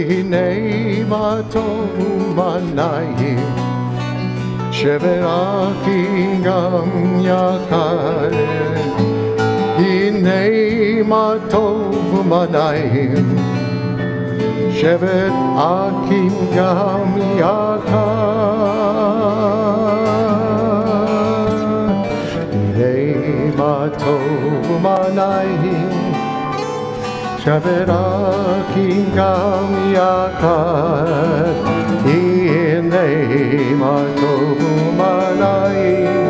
Hinei ma tovu manai Shevet gam yachad Hinei ma tovu manai Shevet akim gam yachad Hinei ma tovu manai Shabbat akim gam yachad Hinei ma tovu manayim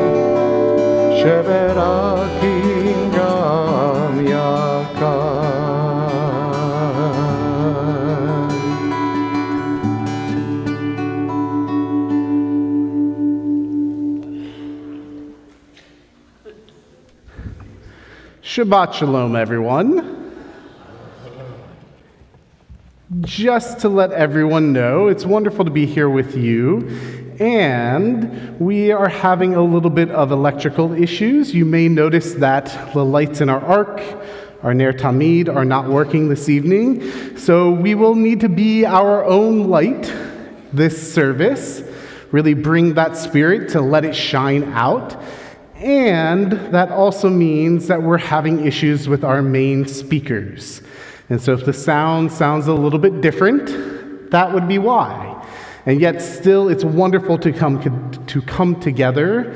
Shabbat akim gam yachad. Shabbat shalom, everyone. Just to let everyone know, it's wonderful to be here with you, and we are having a little bit of electrical issues. You may notice that the lights in our ark, our Ner Tamid, are not working this evening, so we will need to be our own light this service, really bring that spirit to let it shine out, and that also means that we're having issues with our main speakers. And so if the sound sounds a little bit different, that would be why. And yet still, it's wonderful to come together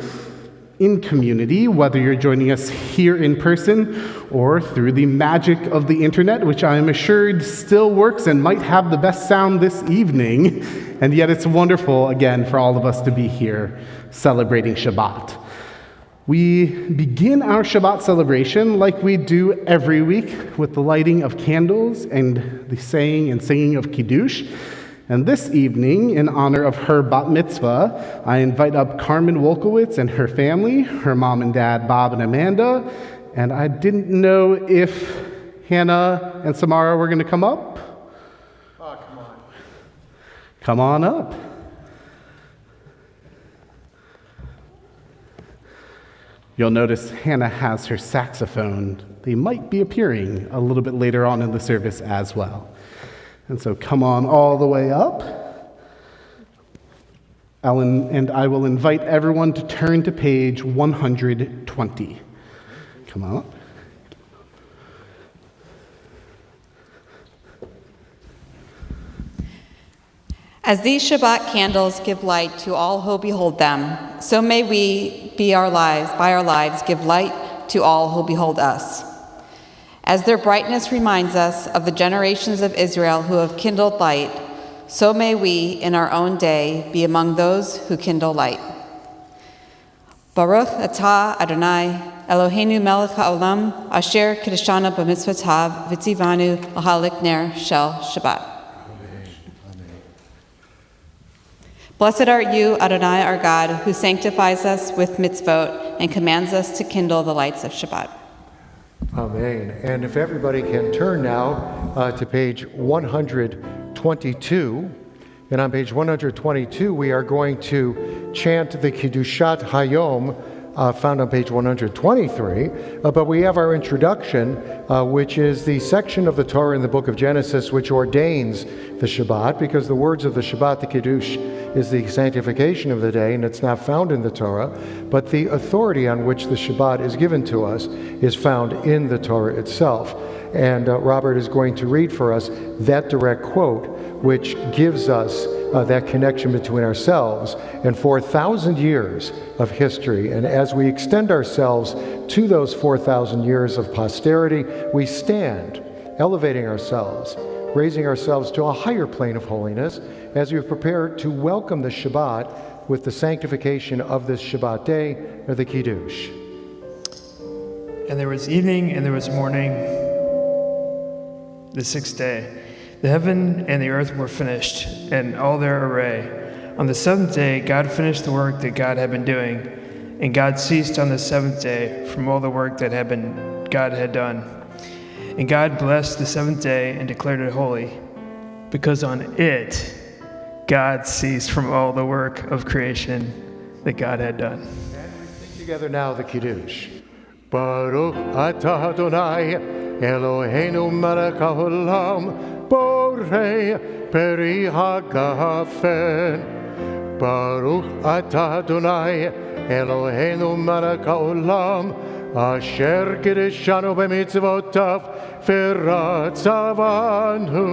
in community, whether you're joining us here in person or through the magic of the internet, which I am assured still works and might have the best sound this evening. And yet it's wonderful, again, for all of us to be here celebrating Shabbat. We begin our Shabbat celebration like we do every week with the lighting of candles and the saying and singing of Kiddush. And this evening, in honor of her bat mitzvah, I invite up Carmen Wolkowitz and her family, her mom and dad, Bob and Amanda. And I didn't know if Hannah and Samara were going to come up. Oh, come on. Come on up. You'll notice Hannah has her saxophone. They might be appearing a little bit later on in the service as well. And so come on all the way up. And I will invite everyone to turn to page 120. Come on up. As these Shabbat candles give light to all who behold them, so may we by our lives, give light to all who behold us. As their brightness reminds us of the generations of Israel who have kindled light, so may we, in our own day, be among those who kindle light. Baruch atah Adonai, Eloheinu melech haolam, asher kiddushanu b'mitzvotav, v'tzivanu l'hadlik ner shel Shabbat. Blessed art you, Adonai, our God, who sanctifies us with mitzvot and commands us to kindle the lights of Shabbat. Amen. And if everybody can turn now to page 122. And on page 122, we are going to chant the Kiddushat Hayom, found on page 123. But we have our introduction, which is the section of the Torah in the book of Genesis which ordains the Shabbat, because the words of the Shabbat, the Kiddush, is the sanctification of the day, and it's not found in the Torah. But the authority on which the Shabbat is given to us is found in the Torah itself. And Robert is going to read for us that direct quote, which gives us that connection between ourselves and 4,000 years of history. And as we extend ourselves to those 4,000 years of posterity, we stand, elevating ourselves, raising ourselves to a higher plane of holiness as we prepare to welcome the Shabbat with the sanctification of this Shabbat day, or the Kiddush. And there was evening and there was morning, the sixth day. The heaven and the earth were finished, and all their array. On the seventh day, God finished the work that God had been doing, and God ceased on the seventh day from all the work that God had done. And God blessed the seventh day and declared it holy, because on it God ceased from all the work of creation that God had done. And we sing together now the Kiddush. Baruch atah Adonai, Eloheinu melech haolam, Baruch borei peri hagafen. Baruch atah Adonai Eloheinu melech haolam asher kiddushanu b'mitzvotav v'ratzavanu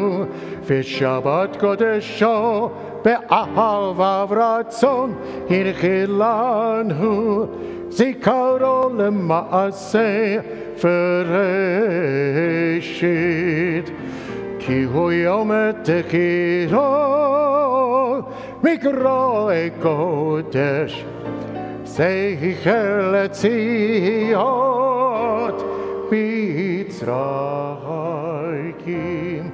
v'shabbat kodesho be'ahavav ratzon hinchilanu zikaro lema'aseh v'reshit ki hu yom techiro mikro kodesh Zeicher letziot Mitzrayim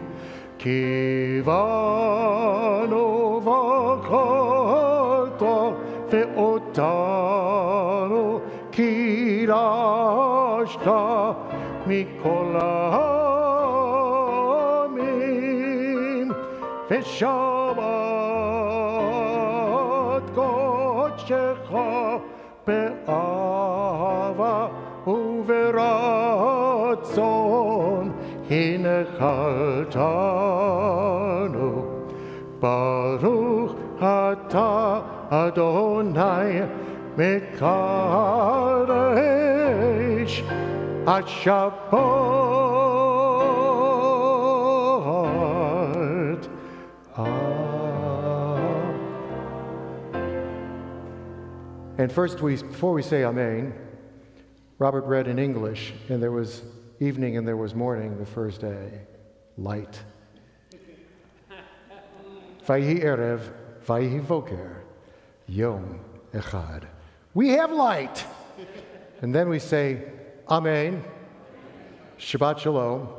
Kivanu v'choto ve'otanu kirashta mikol ha'amim ve'shabbat kodshecha be'ava uveratzon hinechaltanu Baruch atah Adonai mekadesh HaShabbat. And first, before we say Amen, Robert read in English, and there was evening and there was morning the first day. Light. Vayhi erev, vayhi voker, yom echad. We have light. And then we say Amen, Shabbat Shalom,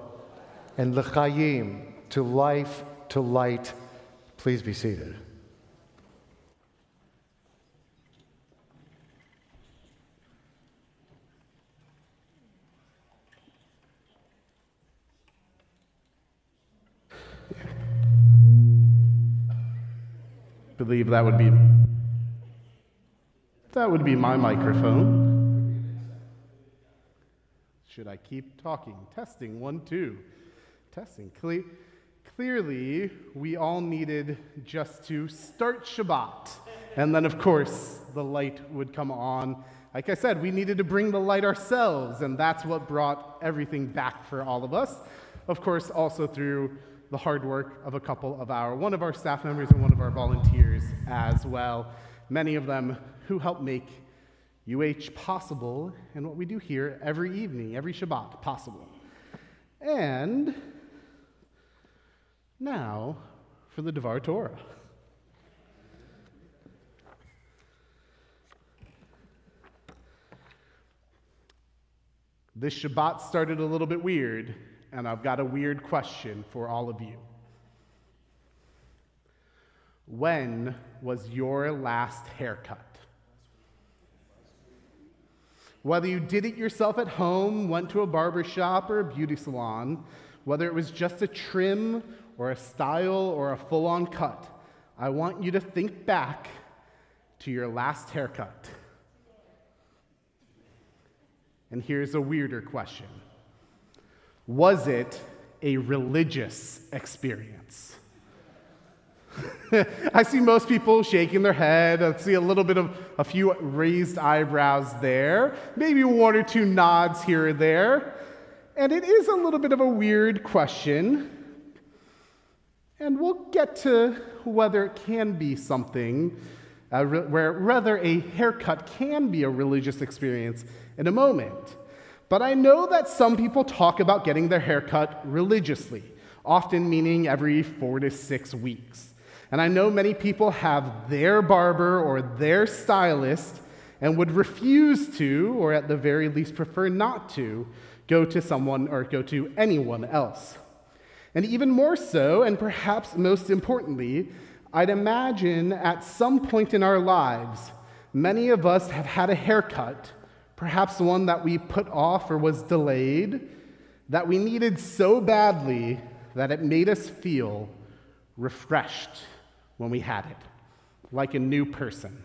and l'chaim, to life, to light. Please be seated. Believe that would be my microphone. Should I keep talking? Testing, 1, 2. Testing. Clearly, we all needed just to start Shabbat. And then, of course, the light would come on. Like I said, we needed to bring the light ourselves, and that's what brought everything back for all of us. Of course, also through the hard work of one of our staff members and one of our volunteers as well. Many of them who help make UH possible and what we do here every evening, every Shabbat possible. And now for the Devar Torah. This Shabbat started a little bit weird, and I've got a weird question for all of you. When was your last haircut? Whether you did it yourself at home, went to a barber shop or a beauty salon, whether it was just a trim or a style or a full-on cut, I want you to think back to your last haircut. And here's a weirder question. Was it a religious experience? I see most people shaking their head. I see a few raised eyebrows there, maybe 1 or 2 nods here or there. And it is a little bit of a weird question. And we'll get to whether it can be something, whether a haircut can be a religious experience in a moment. But I know that some people talk about getting their hair cut religiously, often meaning every 4 to 6 weeks. And I know many people have their barber or their stylist and would refuse to, or at the very least prefer not to, go to someone or go to anyone else. And even more so, and perhaps most importantly, I'd imagine at some point in our lives, many of us have had a haircut, perhaps one that we put off or was delayed, that we needed so badly that it made us feel refreshed when we had it, like a new person.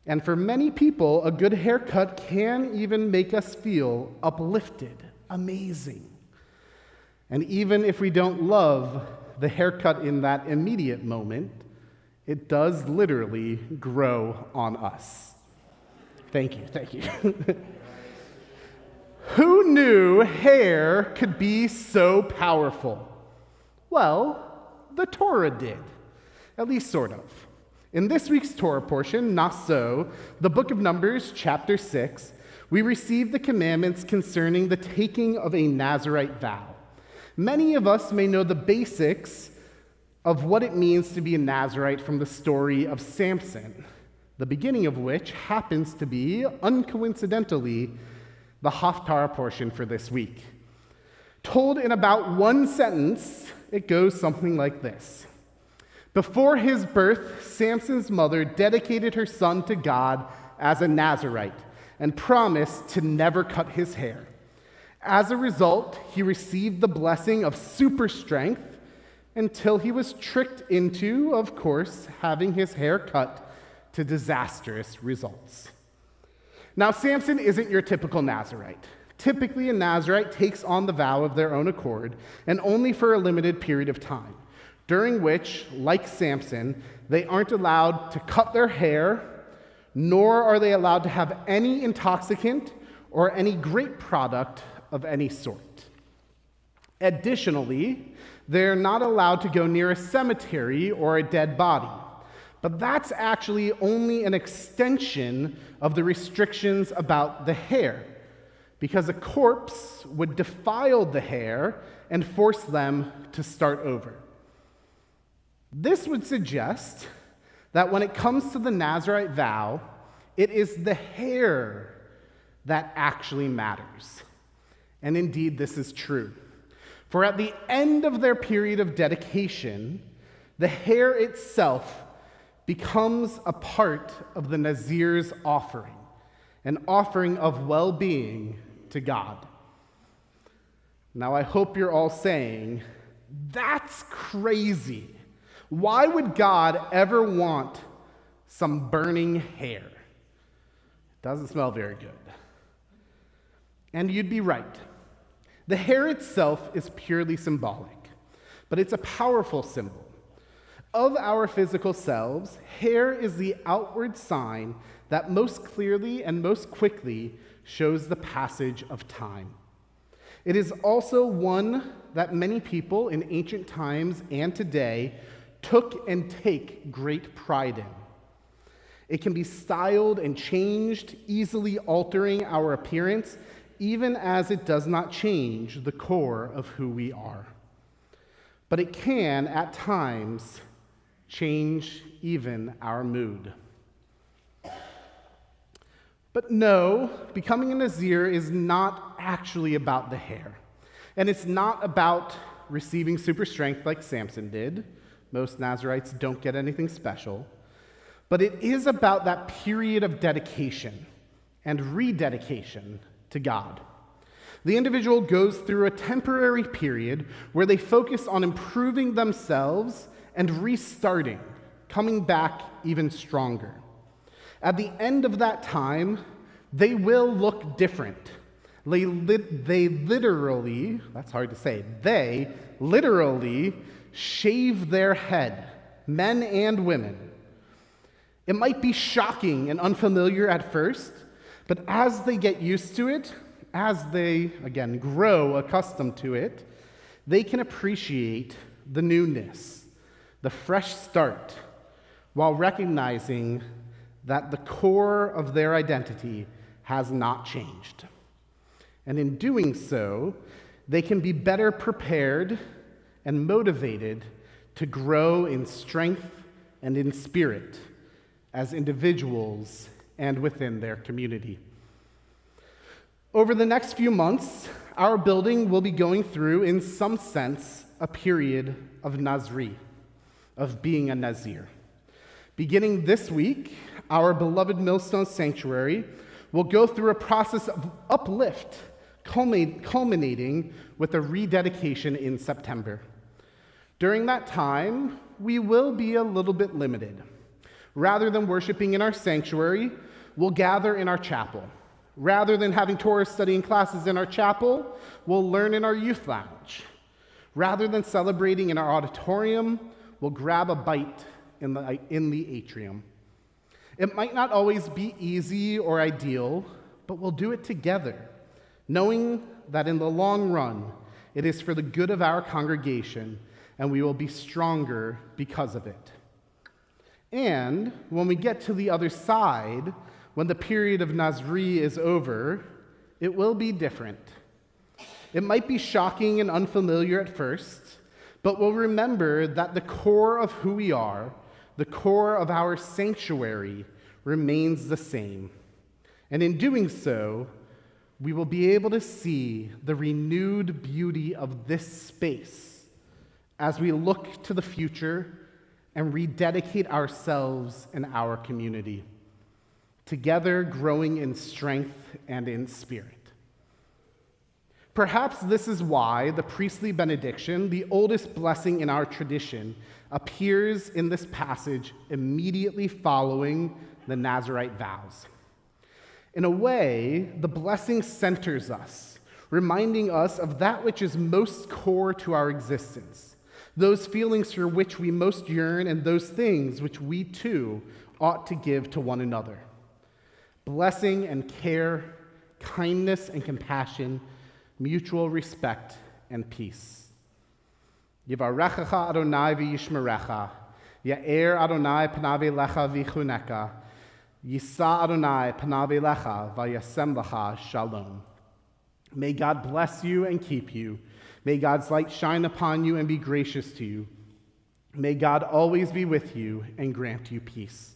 And for many people, a good haircut can even make us feel uplifted, amazing. And even if we don't love the haircut in that immediate moment, it does literally grow on us. Thank you, thank you. Who knew hair could be so powerful? Well, the Torah did, at least sort of. In this week's Torah portion, Naso, the book of Numbers, chapter 6, we receive the commandments concerning the taking of a Nazirite vow. Many of us may know the basics of what it means to be a Nazirite from the story of Samson, the beginning of which happens to be, uncoincidentally, the Haftarah portion for this week. Told in about one sentence, it goes something like this. Before his birth, Samson's mother dedicated her son to God as a Nazirite and promised to never cut his hair. As a result, he received the blessing of super strength until he was tricked into, of course, having his hair cut to disastrous results. Now, Samson isn't your typical Nazirite. Typically, a Nazirite takes on the vow of their own accord, and only for a limited period of time, during which, like Samson, they aren't allowed to cut their hair, nor are they allowed to have any intoxicant or any grape product of any sort. Additionally, they're not allowed to go near a cemetery or a dead body. But that's actually only an extension of the restrictions about the hair, because a corpse would defile the hair and force them to start over. This would suggest that when it comes to the Nazirite vow, it is the hair that actually matters. And indeed, this is true. For at the end of their period of dedication, the hair itself becomes a part of the Nazir's offering, an offering of well-being to God. Now, I hope you're all saying, that's crazy. Why would God ever want some burning hair? It doesn't smell very good. And you'd be right. The hair itself is purely symbolic, but it's a powerful symbol. Of our physical selves, hair is the outward sign that most clearly and most quickly shows the passage of time. It is also one that many people in ancient times and today took and take great pride in. It can be styled and changed, easily altering our appearance, even as it does not change the core of who we are. But it can, at times, change even our mood. But no, becoming a Nazir is not actually about the hair. And it's not about receiving super strength like Samson did. Most Nazirites don't get anything special. But it is about that period of dedication and rededication to God. The individual goes through a temporary period where they focus on improving themselves and restarting, coming back even stronger. At the end of that time, they will look different. They literally, that's hard to say, they literally shave their head, men and women. It might be shocking and unfamiliar at first, but as they get used to it, as they, again, grow accustomed to it, they can appreciate the newness, the fresh start, while recognizing that the core of their identity has not changed. And in doing so, they can be better prepared and motivated to grow in strength and in spirit as individuals and within their community. Over the next few months, our building will be going through, in some sense, a period of Nazri, of being a Nazir. Beginning this week, our beloved Millstone Sanctuary will go through a process of uplift, culminating with a rededication in September. During that time, we will be a little bit limited. Rather than worshiping in our sanctuary, we'll gather in our chapel. Rather than having Torah studying classes in our chapel, we'll learn in our youth lounge. Rather than celebrating in our auditorium, we'll grab a bite in the atrium. It might not always be easy or ideal, but we'll do it together, knowing that in the long run, it is for the good of our congregation, and we will be stronger because of it. And when we get to the other side, when the period of Nazri is over, it will be different. It might be shocking and unfamiliar at first, but we'll remember that the core of who we are, the core of our sanctuary, remains the same. And in doing so, we will be able to see the renewed beauty of this space as we look to the future and rededicate ourselves and our community, together growing in strength and in spirit. Perhaps this is why the priestly benediction, the oldest blessing in our tradition, appears in this passage immediately following the Nazirite vows. In a way, the blessing centers us, reminding us of that which is most core to our existence, those feelings for which we most yearn, and those things which we too ought to give to one another. Blessing and care, kindness and compassion, mutual respect and peace. Yivarechecha Adonai v'yishmerecha, Ya'er Adonai panav elecha v'chuneka, Yisa Adonai panav elecha v'yasem lecha shalom. May God bless you and keep you. May God's light shine upon you and be gracious to you. May God always be with you and grant you peace.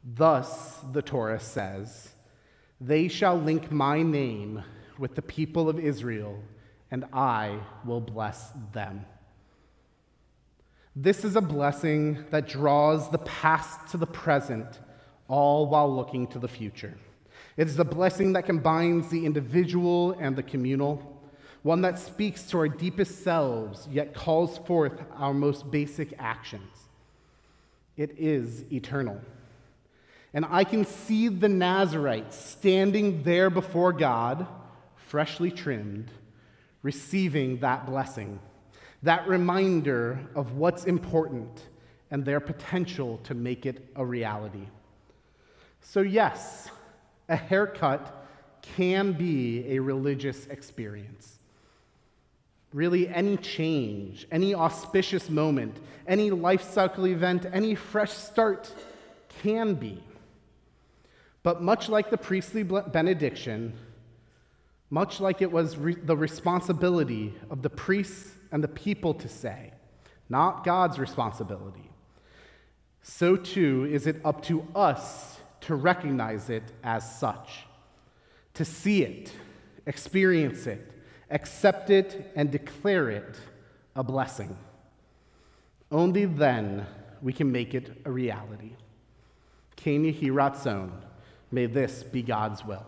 Thus, the Torah says, they shall link my name with the people of Israel, and I will bless them. This is a blessing that draws the past to the present, all while looking to the future. It is a blessing that combines the individual and the communal, one that speaks to our deepest selves, yet calls forth our most basic actions. It is eternal. And I can see the Nazirites standing there before God, freshly trimmed, receiving that blessing, that reminder of what's important and their potential to make it a reality. So yes, a haircut can be a religious experience. Really, any change, any auspicious moment, any life cycle event, any fresh start can be. But much like the priestly benediction, much like it was the responsibility of the priests and the people to say, not God's responsibility, so too is it up to us to recognize it as such, to see it, experience it, accept it, and declare it a blessing. Only then we can make it a reality. Ken Yehi Ratzon. May this be God's will.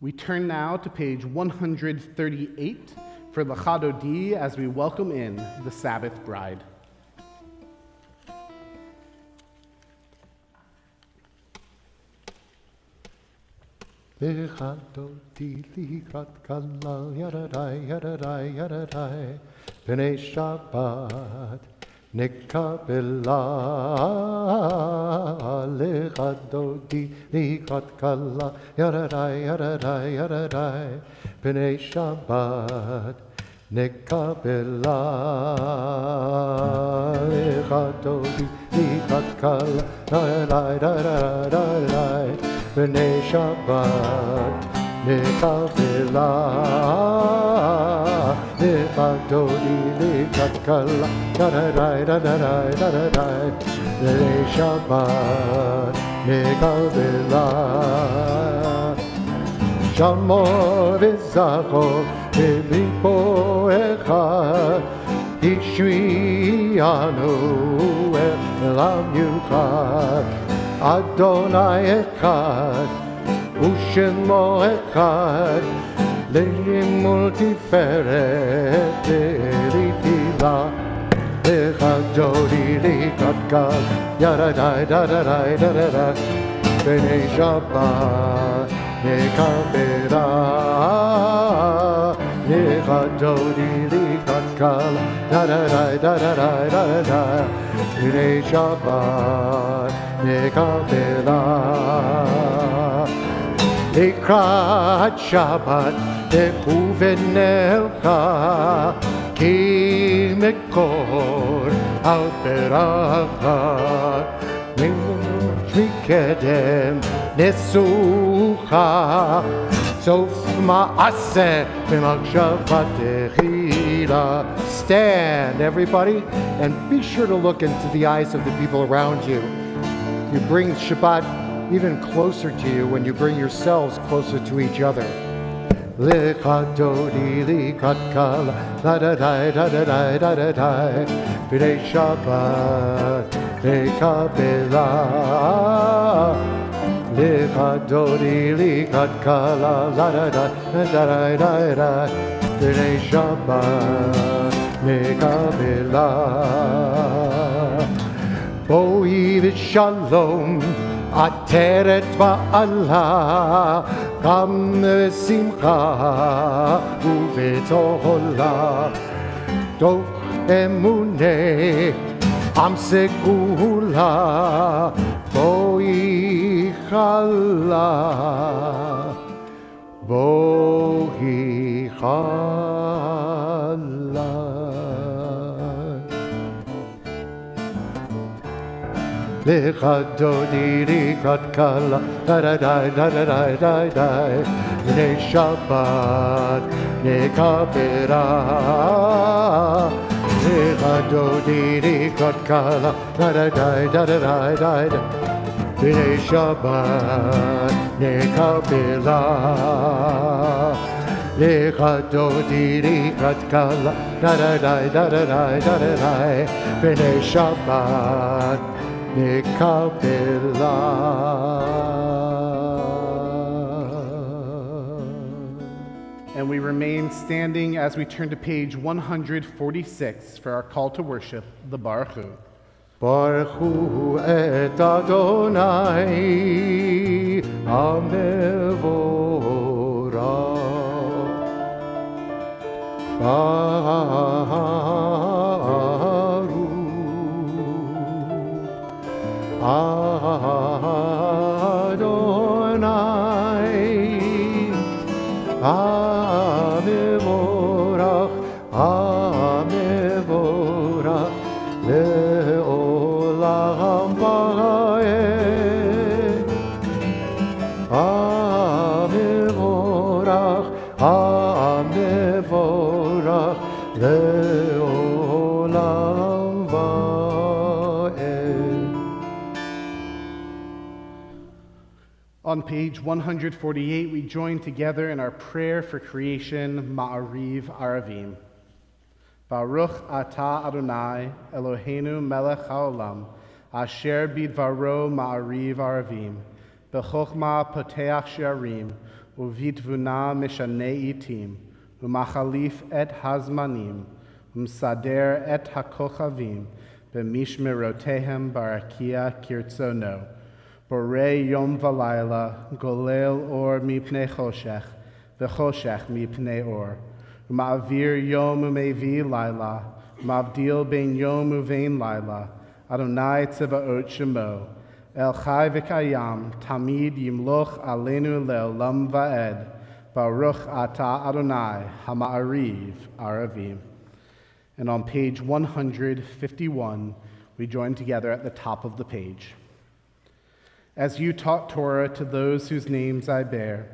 We turn now to page 138 for Lecha Dodi as we welcome in the Sabbath bride. Lecha Dodi likrat kala yadadai yadadai yadadai B'nei Shabbat nekabela Lecha Dodi likrat kala yadadai yadadai yadadai B'nei Shabbat nekabela Lecha Dodi likrat kala yadadai yadadai B'nei Shabbat nekabela Lecha Dodi likrat kala da-da-dai da-da-dai da-da-dai B'nei Shabbat nekabela Shamor v'zachor v'lipo echad Ishrianu elam yuchad Adonai echad, u'shemo echad, le'imul tiferet ve'ritila. Lechadodi Likatkal, Yada da da da da da da da, B'nei Shabbat Nekabela, Lechadodi Likatkal, da da da da da da da da, B'nei Shabbat Nekabela. Likrat Shabbat Ekuvenelcha Ki Mekor Al Beracha Mikedem Nesucha Sof Ma'aseh B'Machshavat Techila. Stand, everybody, and be sure to look into the eyes of the people around you. You bring Shabbat even closer to you when you bring yourselves closer to each other. Lichadodi likatkal, da da da da da da da da da, B'nei Shabbat lekabela. Lichadodi likatkal, da da da da da da da, B'nei Shabbat lekabela. Boi v'shalom Ateret ba'ala, Gam simcha uvetola, Doch emune am segula, Boi chala, Boi chala. Lechadodi likatkal, da da da da da da da da, B'nei Shabbat nekabela. Lechadodi likatkal, da da da da da da da da, B'nei Shabbat nekabela. Lechadodi likatkal, da da da da da da da da, B'nei Shabbat nekabela. And we remain standing as we turn to page 146 for our call to worship, the Baruch Hu. Baruch Hu et Adonai HaMevorach. Baruch Adonai HaMevorach, HaMevorach le'olam va'ed. HaMevorach, HaMevorach le'olam va'ed. On page 148, we join together in our prayer for creation, Ma'ariv Aravim. Baruch atah Adonai, Eloheinu melech haolam, asher bidvaro Ma'ariv Aravim, b'chochma poteach she'arim, uvitvuna mishanei itim, umachalif et hazmanim, umsader et hakochavim, b'mishmerotehem barakia kirtzono. Borei yom v'layla, golel or mipnei choshech, v'choshech mipnei or. Ma'avir yom u'mevi layla, ma'avdil ben yom u'vein layla, Adonai tzevaot shemo, El chai v'kayam, tamid yimloch alenu le'olam va'ed, Baruch atah Adonai, ha'ma'ariv aravim. And on page 151, we join together at the top of the page. As you taught Torah to those whose names I bear,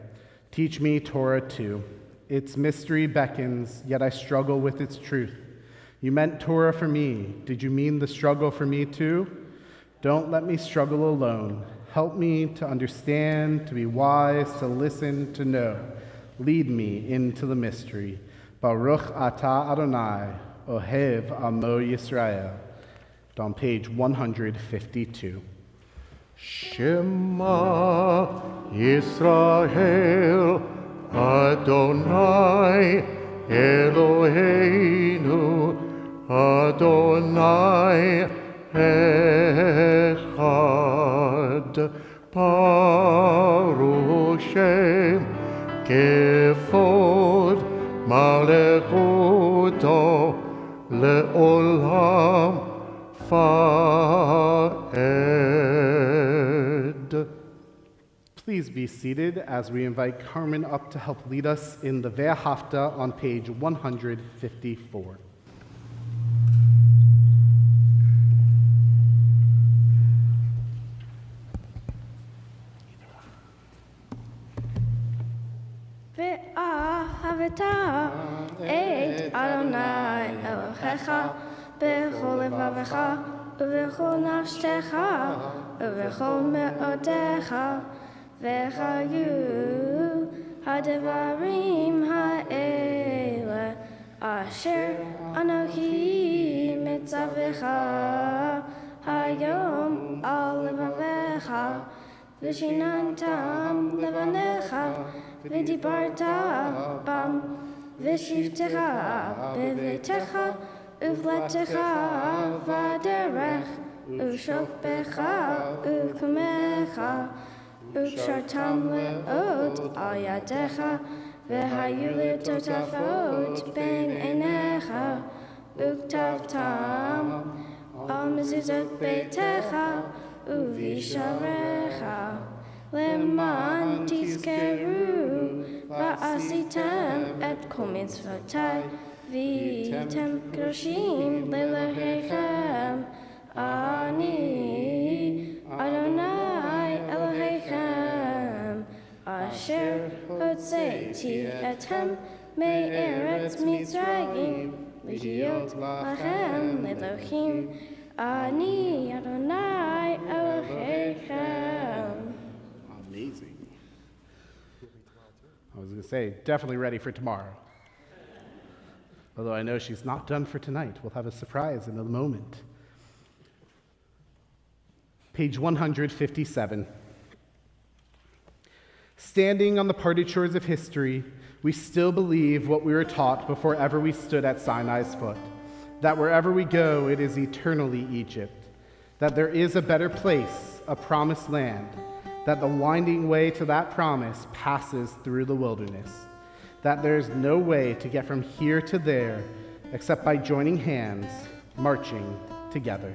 teach me Torah too. Its mystery beckons, yet I struggle with its truth. You meant Torah for me. Did you mean the struggle for me too? Don't let me struggle alone. Help me to understand, to be wise, to listen, to know. Lead me into the mystery. Baruch atah Adonai, ohev amo Yisrael. On page 152. Shema Yisrael Adonai Eloheinu Adonai Echad, Baruch Shem Kefod Malechuto Le'olam Fa'ed. Please be seated as we invite Carmen up to help lead us in the Ve'ahavta on page 154. ואהבת את אדוני אלוהיך בכל לבבך ובכל נפשך ובכל מאודך וחיו הדברים האלה אשר אנוכי מצווך היום על לבביך ושיננתם לבניך ודיברת בם ושבתך בביתך ובלתך בדרך ושוכבך ובקומך וקשרתם מאוד על ידיך והיו לטוטפות בין עיניך וכתבתם על מזוזות ביתך ובשעריך למען תזכרו ועשיתם את כל מצוותיי והייתם קדושים לאלוהיכם אני אדוני אלוהיכם אשר הוצאתי אתכם מארץ מצרים להיות לכם לאלוהים אני אדוני אלוהיכם. Amazing. I was going to say, definitely ready for tomorrow. Although I know she's not done for tonight. We'll have a surprise in a moment. Page 157. Standing on the parted shores of history, we still believe what we were taught before ever we stood at Sinai's foot, that wherever we go, it is eternally Egypt, that there is a better place, a promised land, that the winding way to that promise passes through the wilderness, that there's no way to get from here to there except by joining hands, marching together.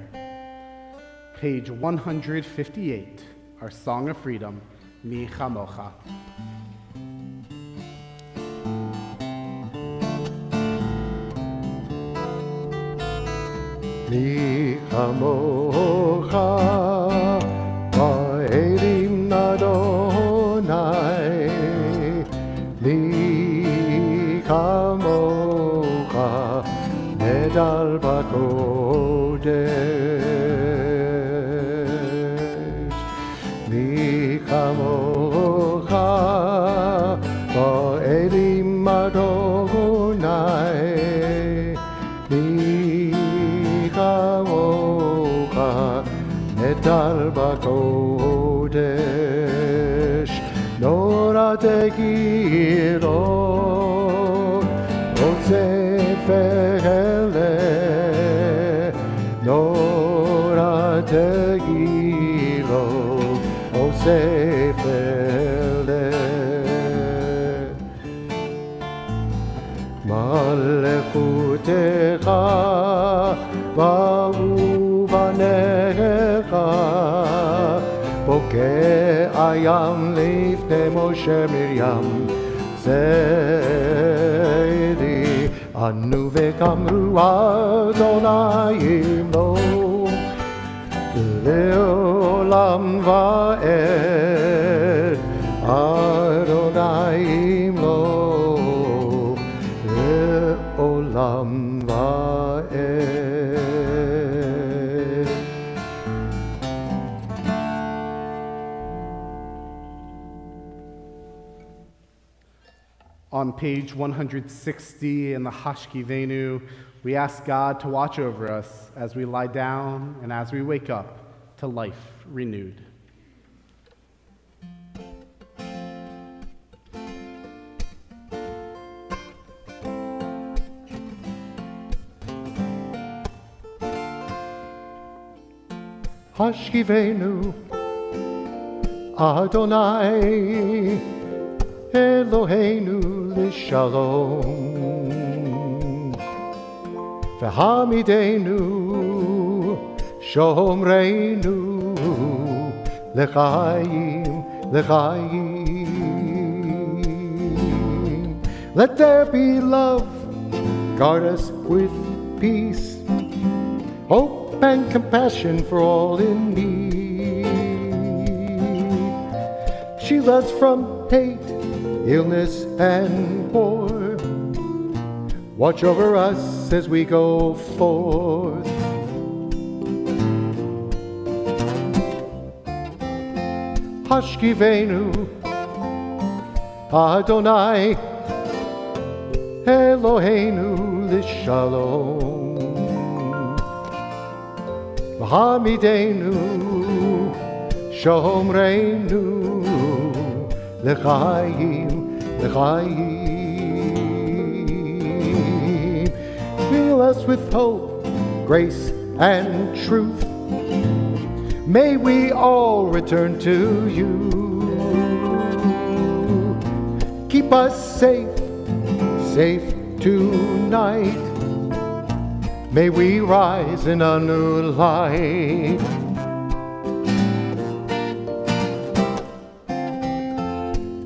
Page 158, our Song of Freedom, Mi Chamocha. Mi chamocha ba'elim Adonai, mi chamocha nedal b'kodesh, mi chamocha ba'elim Adonai, Metal Bakodesh, Nora Tegilo, Osefele, Nora Tegilo, Osefele, Malechutecha, Ba'uvanecha, Bokeh ayam lifnei Moshe Miriam, Zedi, Anu v'kamru Adonai imlo, Le'olam va'ed, Adonai imlo, Le'olam va'ed. On page 160 in the Hashkivenu, we ask God to watch over us as we lie down and as we wake up to life renewed. Hashkivenu Adonai Eloheinu l'shalom V'hamidenu Shomreinu L'chaim Let there be love, guard us with peace, hope and compassion for all in need. Shield us from hate, illness and war. Watch over us as we go forth. Hashkivenu Adonai Eloheinu l'shalom V'hamidenu Shomreinu L'chaim Fill us with hope, grace and truth. May we all return to you. Keep us safe tonight. May we rise in a new light.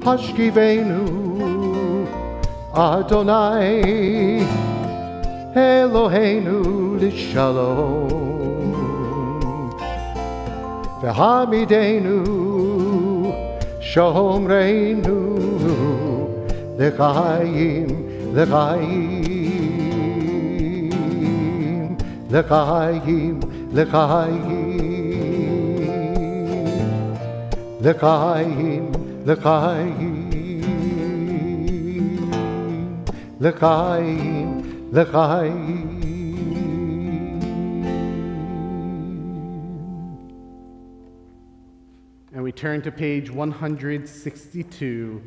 Hashkivenu Adonai Eloheinu l'shalom V'hamidenu Shomreinu L'chaim And we turn to page 162,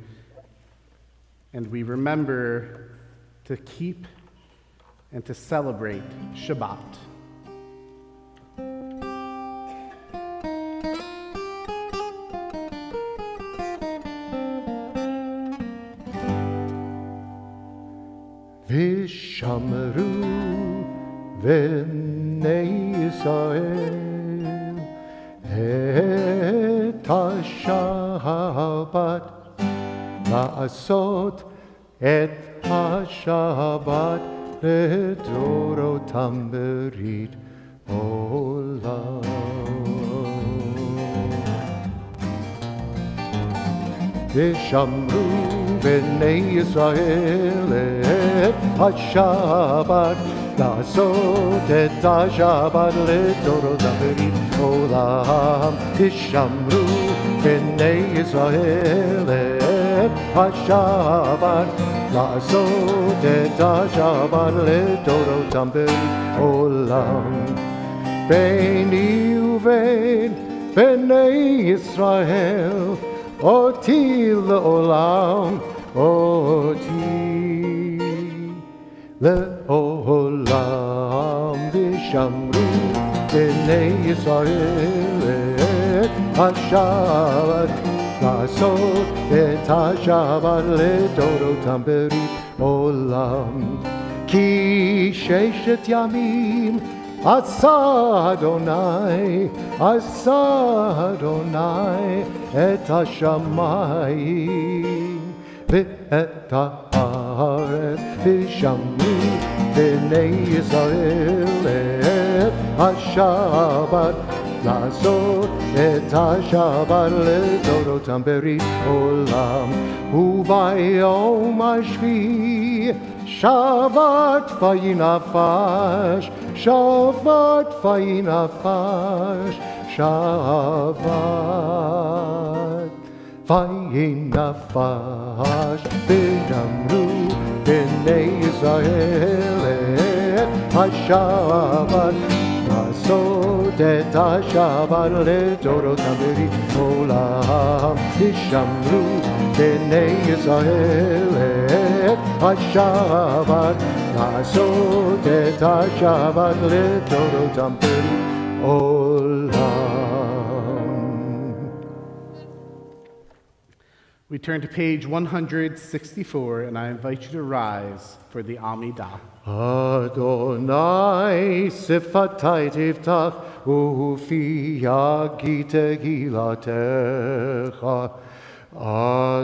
and we remember to keep and to celebrate Shabbat. Vishamru v'nei Yisrael et ha-Shabbat la'asot et ha-Shabbat לדורותם ברית עולם. ושמרו בני ישראל את השבת, לעשות את השבת לדורותם ברית עולם. ושמרו בני ישראל את השבת, לעשות את השבת לדורותם בעולם. ביני ובין בני ישראל אותי לעולם, אותי לעולם. ושמרו בני ישראל את השבת, לעשות את השבת לדורותם ברית עולם. כי ששת ימים עשה אדוני, עשה אדוני את השמיים ואת הארץ. ושמרו בני ישראל את השבת, לעשות את השבת לדורותם ברית עולם. וביום השביעי שבת וינפש, שבת וינפש, שבת וינפש. וגמרו בני ישראל את השבת, לעשות את השבת לדורותם ברית עולם. ושמרו בני ישראל את השבת, לעשות את השבת לדורותם ברית עולם. We turn to page 164, and I invite you to rise for the Amidah. Adonai sifatai tiftach ufi yagi tegilatecha.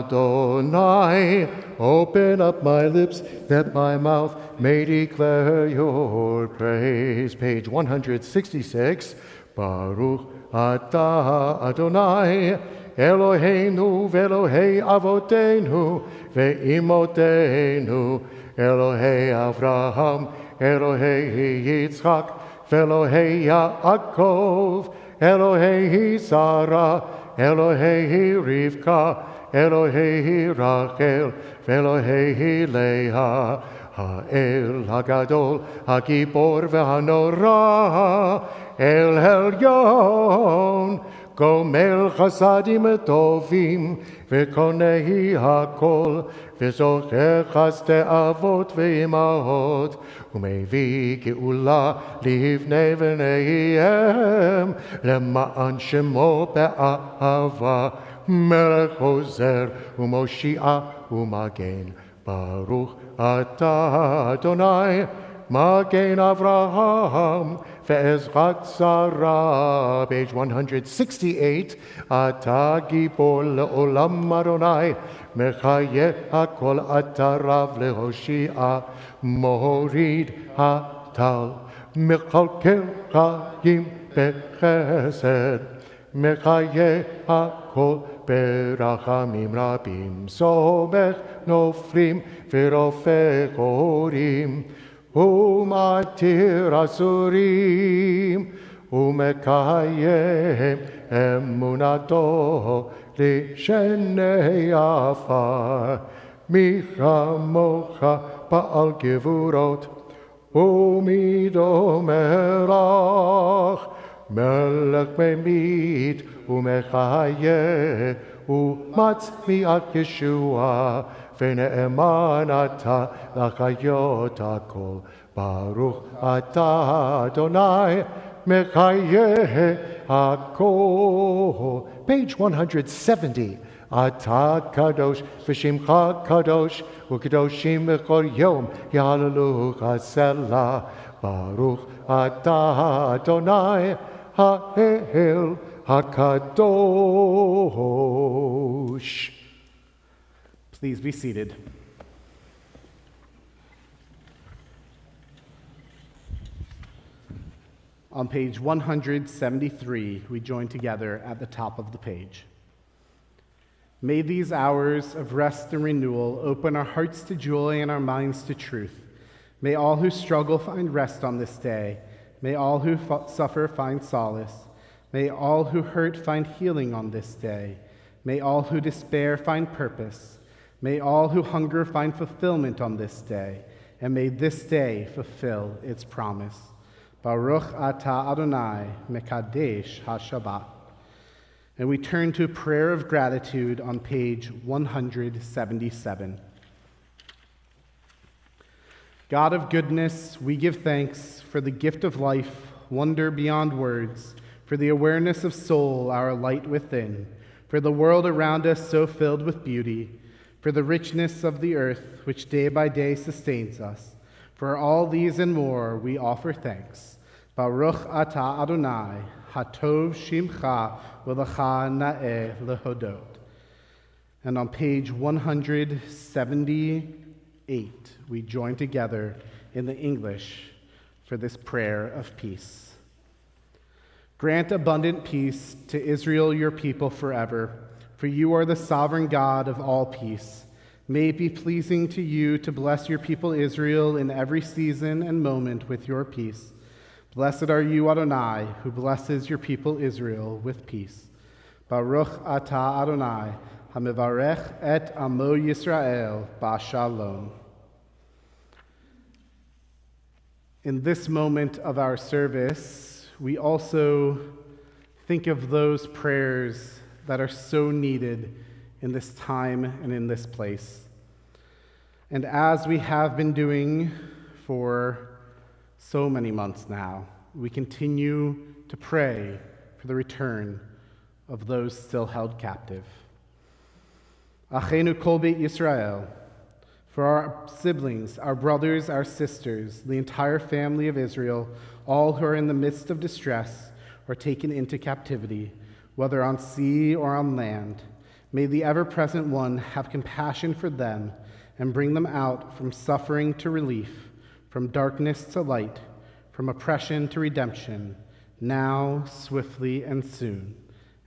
Adonai, open up my lips that my mouth may declare your praise. Page 166. Baruch atah Adonai Eloheinu ve'Elohei avotenu ve'imotenu Elohei Avraham, Elohei Yitzchak, Elohei Yaakov, Elohei Sarah, Elohei Rivka, Elohei Rachel, Elohei Leah, Ha'el Hagadol, Hagibor ve'Hanora, El Elyon, Gomel Chasadim Tovim, Ve'konei Hakol, Ve'zocher Chaste Avot Ve'imahot, Umevi Geula Livnei V'neihem, Lema'an Shemo Be'ahava, Melech Hozer, Umoshiach Umagen, Baruch Atah Adonai, Magen Avraham, Ve'ezrat Sarah, page 168, Ata Gibor le'olam Adonai, Mechayeh hakol atarav lehoshia, Morid hatal, Mechalkel chayim bechesed, Mechayeh hakol berachamim rabim, Somech nofrim ve'rofech horim, Umatir asurim, umekayem emunato lishenei afar, micha mocha ba'al gevurot, umido merach, melech memit umechayeh, umatzmiat Yeshua, Ve'ne'eman ata l'chayot hakol, Baruch ata Adonai mechayeh hakol. Page 170. Ata kadosh v'shimcha kadosh u'kadoshim b'chol yom yahalalu chasela, Baruch ata Adonai ha'el hakadosh. Please be seated. On page 173, we join together at the top of the page. May these hours of rest and renewal open our hearts to joy and our minds to truth. May all who struggle find rest on this day. May all who suffer find solace. May all who hurt find healing on this day. May all who despair find purpose. May all who hunger find fulfillment on this day, and may this day fulfill its promise. Baruch atah Adonai mekadesh ha-Shabbat. And we turn to a prayer of gratitude on page 177. God of goodness, we give thanks for the gift of life, wonder beyond words, for the awareness of soul, our light within, for the world around us so filled with beauty, for the richness of the earth, which day by day sustains us. For all these and more, we offer thanks. Baruch atah Adonai, hatov shimcha v'lecha na'eh lehodot. And on page 178, we join together in the English for this prayer of peace. Grant abundant peace to Israel, your people, forever. For you are the sovereign God of all peace. May it be pleasing to you to bless your people Israel in every season and moment with your peace. Blessed are you, Adonai, who blesses your people Israel with peace. Baruch atah Adonai, hamivarech et amo Yisrael b'shalom. In this moment of our service, we also think of those prayers that are so needed in this time and in this place. And as we have been doing for so many months now, we continue to pray for the return of those still held captive. Achenu kol beit Yisrael, for our siblings, our brothers, our sisters, the entire family of Israel, all who are in the midst of distress or taken into captivity, whether on sea or on land, may the ever-present One have compassion for them and bring them out from suffering to relief, from darkness to light, from oppression to redemption, now, swiftly, and soon.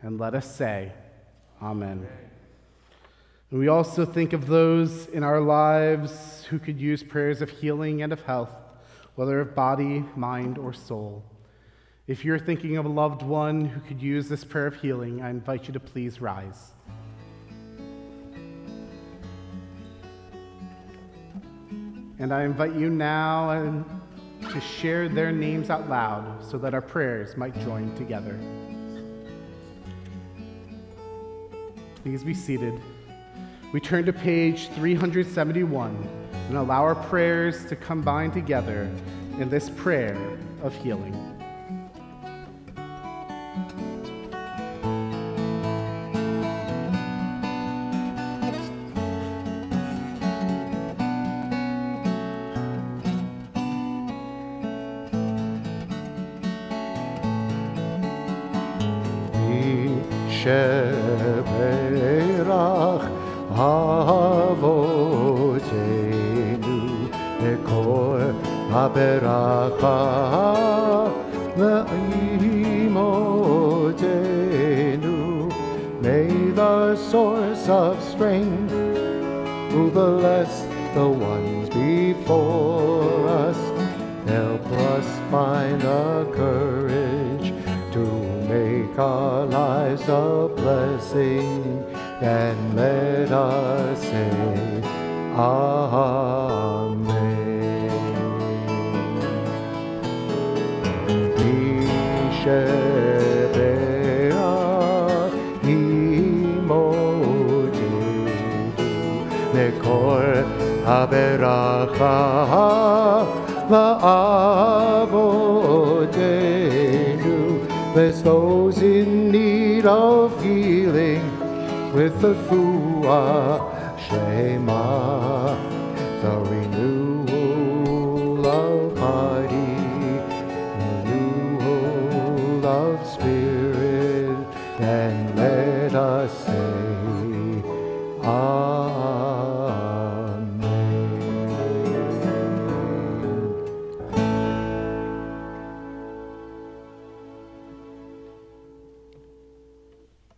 And let us say, Amen. And we also think of those in our lives who could use prayers of healing and of health, whether of body, mind, or soul. If you're thinking of a loved one who could use this prayer of healing, I invite you to please rise. And I invite you now to share their names out loud so that our prayers might join together. Please be seated. We turn to page 371 and allow our prayers to combine together in this prayer of healing. Sheberach Avotenu Ekor Haberacha Ve'imotenu. May the source of strength who bless the ones before us, help us find the courage to make our lives a blessing, and let us say, Amen. Yishebera imodedu nekor haberacha la'avodedu. Bless those in need of healing with the Fuah Shema, the renewal of body, renewal of spirit, and let us say,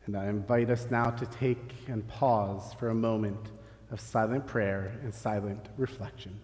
And I invite us now to take and pause for a moment of silent prayer and silent reflection.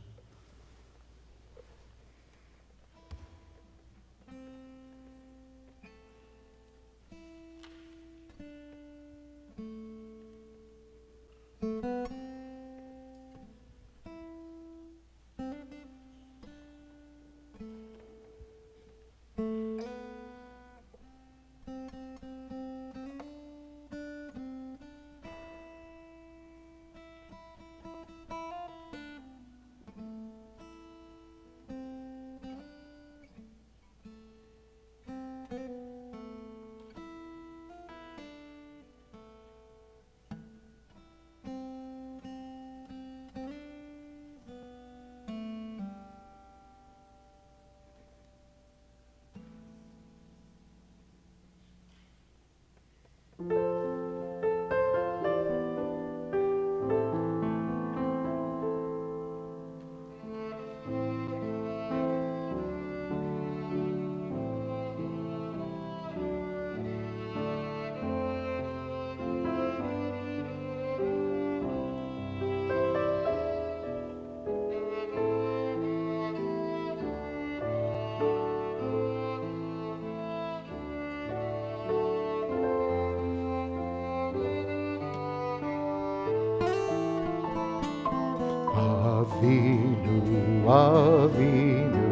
Avinu, Avinu,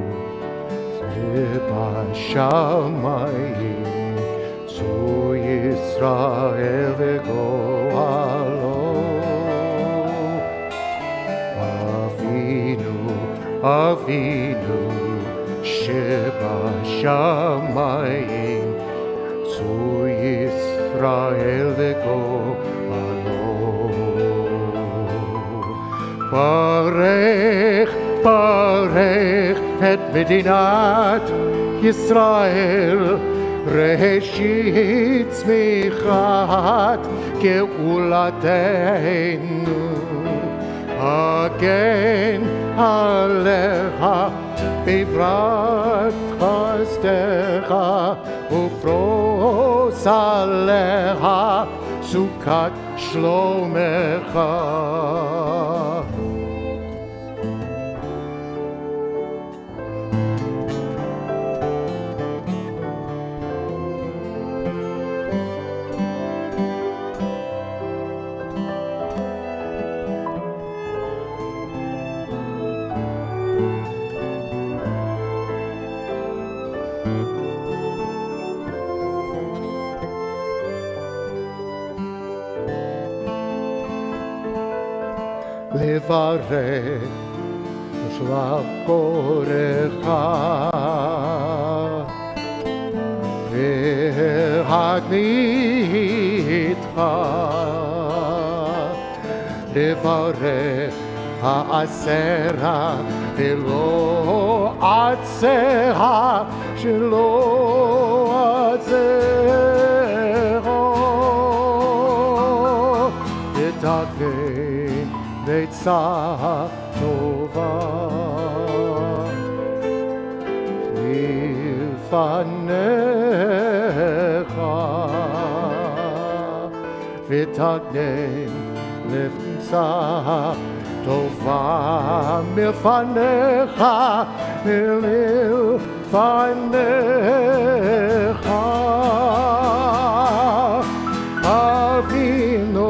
Sebashamayim, Zu Yisrael v'goalo. Avinu, Avinu, Sebashamayim, Zu Yisrael v'goalo. Barech, Barech et Medinat Yisrael, Reshit Tzmichat Geulatenu. Again, Alecha, Bivrat Chastecha, Ufros Alecha, Sukat Shlomecha. Levarech Shlav Korecha Ve'Hadmitcha Levarech Ha'asera Ve'lo Atzeha Shelo Atzeha V'Tageh Betzah Tova Milfanecha V'Tageh Betzah Tova Milfanecha Milfanecha Avinu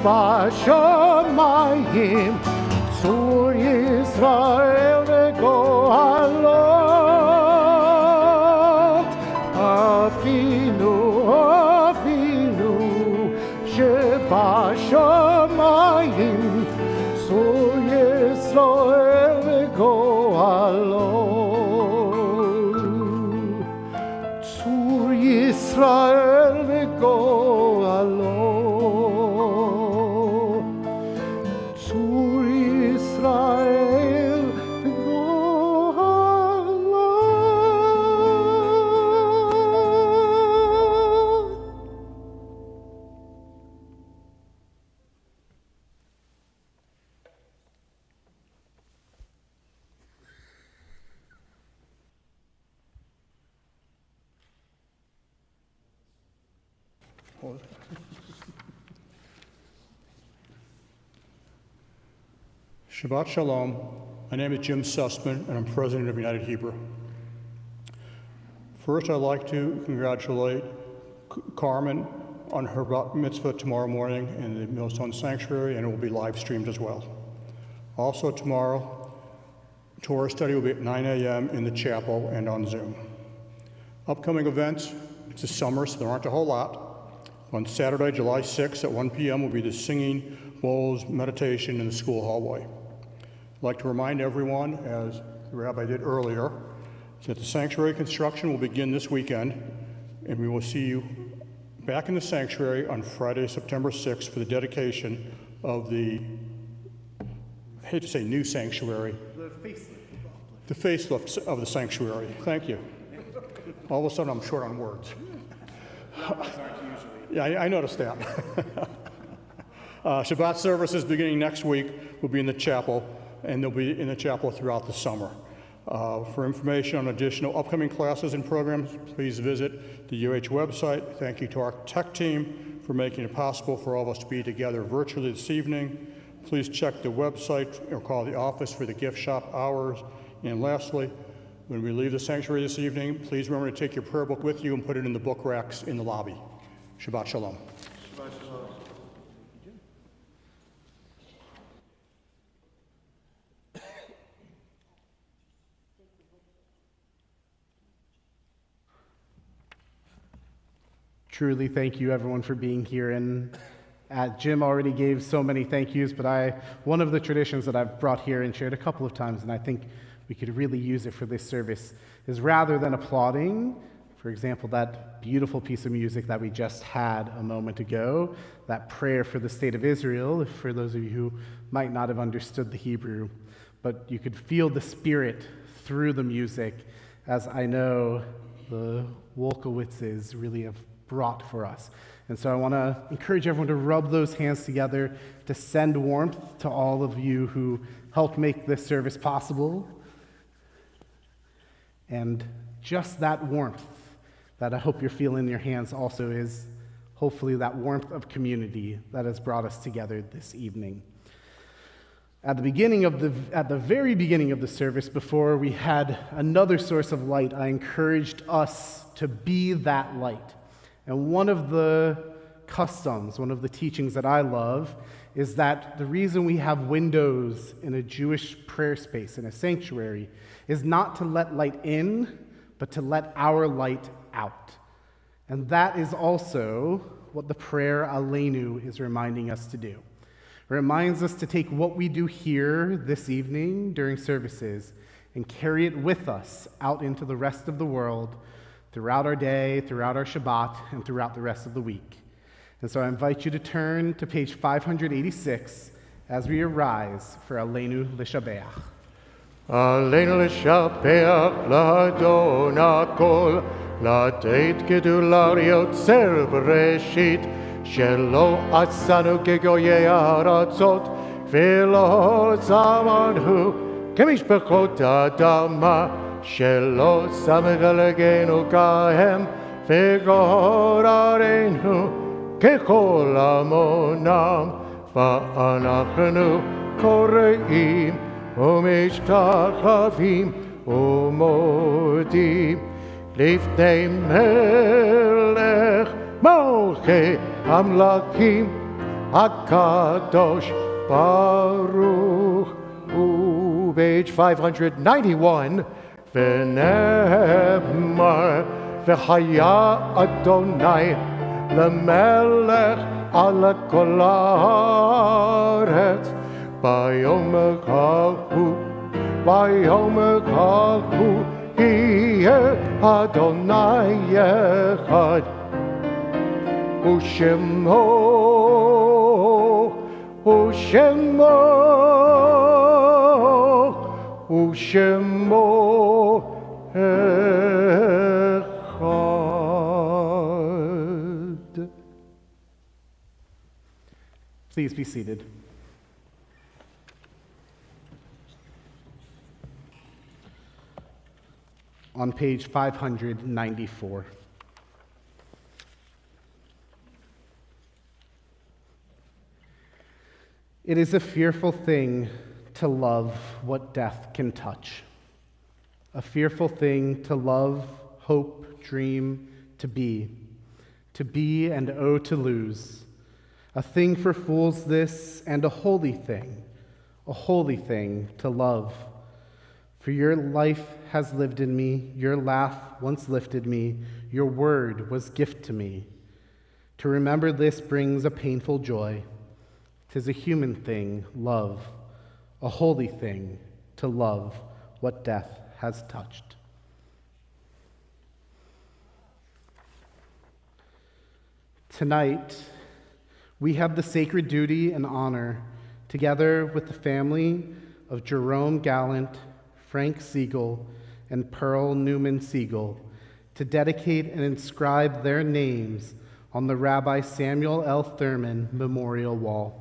Bashamayim, Tzur Yisrael ve'gohalot. Avinu, Avinu, Shebashamayim, Tzur Yisrael ve'gohalot. Tzur Yisrael ve'gohalot. Shabbat Shalom. My name is Jim Sussman, and I'm president of United Hebrew. First, I'd like to congratulate Carmen on her bat mitzvah tomorrow morning in the Millstone Sanctuary, and it will be live streamed as well. Also tomorrow, Torah study will be at 9 a.m. in the chapel and on Zoom. Upcoming events, it's the summer, so there aren't a whole lot. On Saturday, July 6th at 1 p.m. will be the singing bowls meditation in the school hallway. I'd like to remind everyone, as the rabbi did earlier, that the sanctuary construction will begin this weekend, and we will see you back in the sanctuary on Friday, September 6th for the dedication of the, I hate to say new sanctuary, the facelift of the sanctuary. Thank you. All of a sudden I'm short on words. Yeah, I noticed that. Shabbat services beginning next week will be in the chapel, and they'll be in the chapel throughout the summer. For information on additional upcoming classes and programs, please visit the UH website. Thank you to our tech team for making it possible for all of us to be together virtually this evening. Please check the website or call the office for the gift shop hours. And lastly, when we leave the sanctuary this evening, please remember to take your prayer book with you and put it in the book racks in the lobby. Shabbat Shalom. Shabbat Shalom. Truly, thank you everyone for being here. And Jim already gave so many thank yous, but one of the traditions that I've brought here and shared a couple of times, and I think we could really use it for this service, is rather than applauding For example, that beautiful piece of music that we just had a moment ago, that prayer for the state of Israel, for those of you who might not have understood the Hebrew, but you could feel the Spirit through the music, as I know the Wolkowitzes really have brought for us. And so I want to encourage everyone to rub those hands together to send warmth to all of you who helped make this service possible. And just that warmth that I hope you're feeling in your hands also is hopefully that warmth of community that has brought us together this evening. At the very beginning of the service, before we had another source of light, I encouraged us to be that light. And one of the customs, one of the teachings that I love, is that the reason we have windows in a Jewish prayer space, in a sanctuary, is not to let light in, but to let our light out. And that is also what the prayer Aleinu is reminding us to do. It reminds us to take what we do here this evening during services and carry it with us out into the rest of the world, throughout our day, throughout our Shabbat, and throughout the rest of the week. And so I invite you to turn to page 586 as we arise for Aleinu L'Shabeach. Aleinu L'Shabeach L'Adon HaKol, לתת גדולה ליוצר בראשית, שלא עשנו כגויי הארצות, ולא צמנו כמשפחות האדמה, שלא סמך עלינו כהם, וגוררנו ככל המונם, ואנחנו קוראים ומשתחווים ומודים לפני מלך מלכי המלכים הקדוש ברוך הוא. Page 591, ונאמר וחיה אדוני למלך על כל הארץ ביום ההוא, ביום ההוא יהיה אדוני אחד, ושמו אחד. Please be seated. On page 594. It is a fearful thing to love what death can touch. A fearful thing to love, hope, dream, to be and oh to lose. A thing for fools this, and a holy thing to love. For your life has lived in me, your laugh once lifted me, your word was gift to me. To remember this brings a painful joy. 'Tis a human thing, love, a holy thing to love what death has touched. Tonight, we have the sacred duty and honor, together with the family of Jerome Gallant, Frank Siegel, and Pearl Newman Siegel, to dedicate and inscribe their names on the Rabbi Samuel L. Thurman Memorial Wall.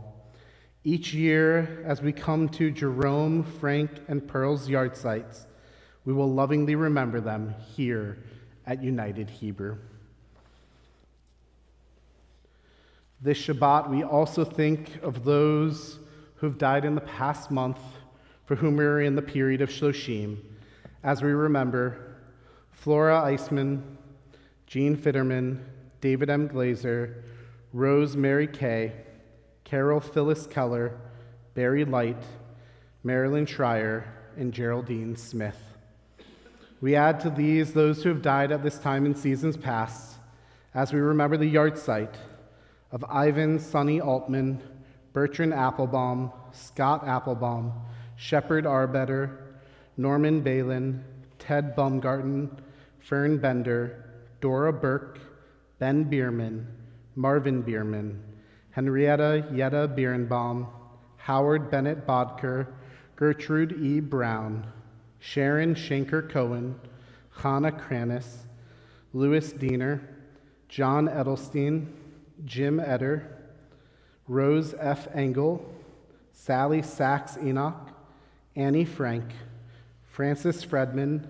Each year, as we come to Jerome, Frank, and Pearl's yard sites, we will lovingly remember them here at United Hebrew. This Shabbat, we also think of those who've died in the past month, for whom we are in the period of Shloshim, as we remember Flora Eisman, Jean Fitterman, David M. Glazer, Rose Mary Kay, Carol Phyllis Keller, Barry Light, Marilyn Schreier, and Geraldine Smith. We add to these those who have died at this time in seasons past, as we remember the yard site of Ivan Sonny Altman, Bertrand Applebaum, Scott Applebaum, Shepard Arbetter, Norman Balin, Ted Baumgarten, Fern Bender, Dora Burke, Ben Bierman, Marvin Bierman, Henrietta Yetta Bierenbaum, Howard Bennett Bodker, Gertrude E. Brown, Sharon Shanker Cohen, Hannah Kranis, Louis Diener, John Edelstein, Jim Eder, Rose F. Engel, Sally Sachs Enoch, Annie Frank, Francis Fredman,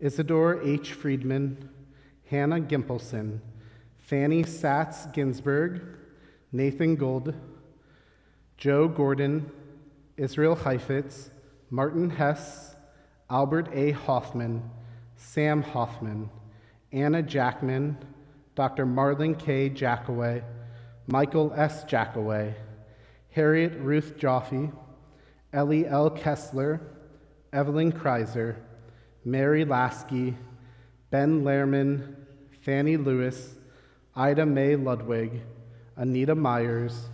Isidore H. Friedman, Hannah Gimpelson, Fanny Satz Ginsburg, Nathan Gold, Joe Gordon, Israel Heifetz, Martin Hess, Albert A. Hoffman, Sam Hoffman, Anna Jackman, Dr. Marlon K. Jackaway, Michael S. Jackaway, Harriet Ruth Joffe, Ellie L. Kessler, Evelyn Kreiser, Mary Lasky, Ben Lehrman, Fanny Lewis, Ida Mae Ludwig, Anita Myers,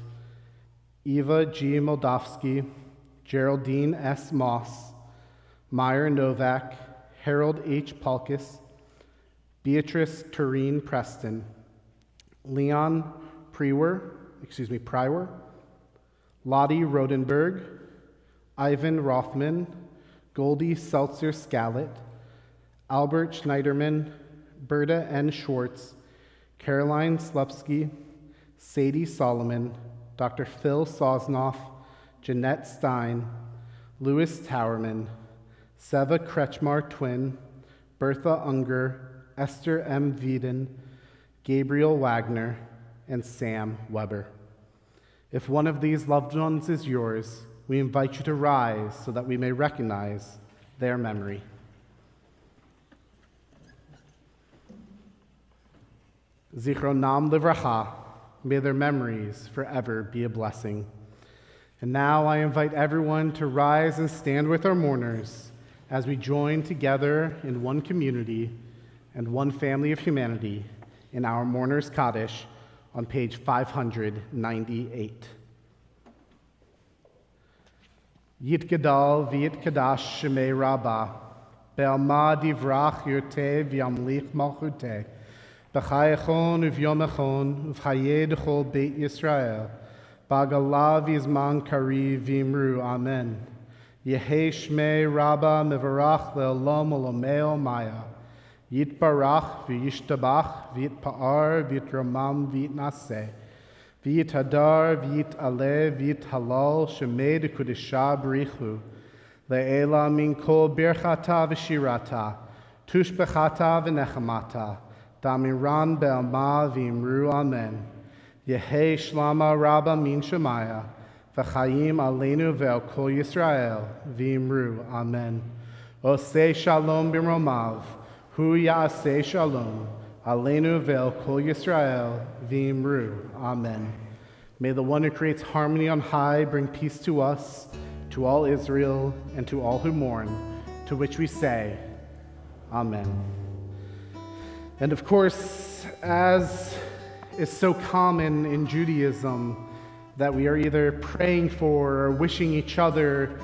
Eva G. Moldavsky, Geraldine S. Moss, Meyer Novak, Harold H. Palkus, Beatrice Tureen Preston, Leon Pryor, Lottie Rodenberg, Ivan Rothman, Goldie Seltzer Scallett, Albert Schneiderman, Berta N. Schwartz, Caroline Slepsky, Sadie Solomon, Dr. Phil Sosnoff, Jeanette Stein, Louis Towerman, Seva Kretschmar Twin, Bertha Unger, Esther M. Vieden, Gabriel Wagner, and Sam Weber. If one of these loved ones is yours, we invite you to rise so that we may recognize their memory. Zichronam livracha, may their memories forever be a blessing. And now I invite everyone to rise and stand with our mourners as we join together in one community and one family of humanity in our Mourners Kaddish on page 598. Yit Gadal V'yit Kadash Shemei Rabbah Be'alma Divrach Yurteh V'yamlich Malchuteh B'chayechon U'vyomechon U'v'chayeh D'chol Beit Yisrael B'agala V'yizman Kari V'imru Amen Yehei Shmei Rabbah Mevarach Le'olam Olamei Maya Yitbarach V'yishtabach V'yitpa'ar V'yitramam V'yitnaseh V'yithadar v'yit'aleh v'yithalal shemei d'kudisha b'richu le'ela min kol birchata v'shirata tushbechata v'nechamata damiran be'alma v'imru amen Yehei shlama rabba min shemaya v'chayim aleinu ve'al kol Yisrael v'imru amen Oseh shalom b'romav hu ya'aseh shalom Aleinu ve'el kol Yisrael v'imru. Amen. May the one who creates harmony on high bring peace to us, to all Israel, and to all who mourn, to which we say, Amen. And of course, as is so common in Judaism, that we are either praying for or wishing each other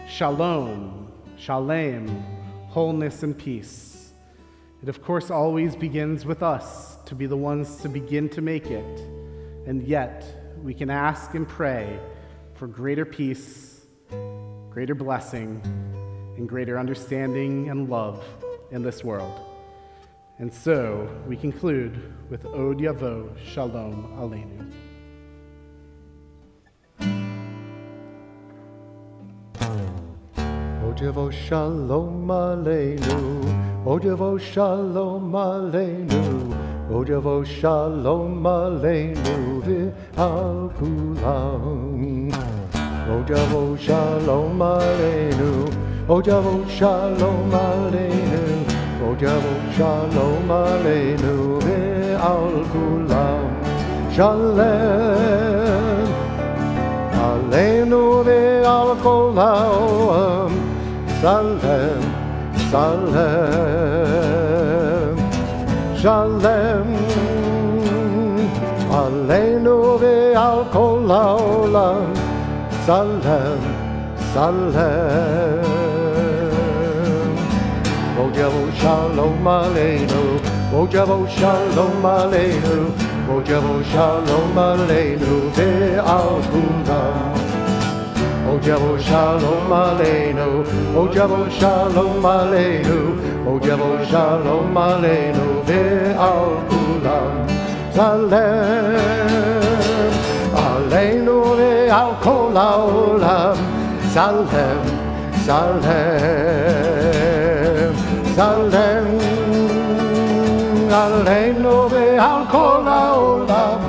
shalom, shalem, wholeness and peace. It, of course, always begins with us to be the ones to begin to make it. And yet, we can ask and pray for greater peace, greater blessing, and greater understanding and love in this world. And so, we conclude with Od Yavo Shalom Aleinu. Od Yavo Shalom Aleinu. Od Yavo Shalom Aleinu, Od Yavo Shalom Aleinu v'al kulam. Od Yavo Shalom Aleinu, Od Yavo Shalom Aleinu, Od Yavo Shalom Aleinu v'al kulam. Shalem Aleinu v'al kol ha'olam. Shalem Shalem, Shalem, Aleinu ve'al kol ha'olam. Shalem, Shalem. Od Yavo Shalom Aleinu, Ojavo Shalom Aleinu, Ojavo Shalom Aleinu, Ve'al Kulam. Ojavo Shalom Aleinu, Ojavo Shalom Aleinu, Ojavo Shalom Aleinu, Ve'al Kulam. Salem Aleinu ve'al kol ha'olam. Salem, Salem, Salem Aleinu ve'al kol ha'olam.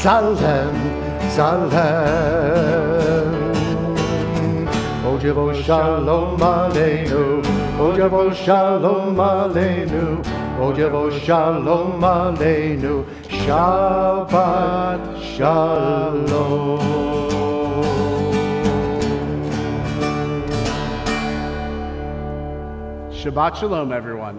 Salem, Salem. Ojavo Shalom Aleinu, Ojavo Shalom Aleinu, Ojavo Shalom Aleinu, Shabbat Shalom. Shabbat Shalom, everyone.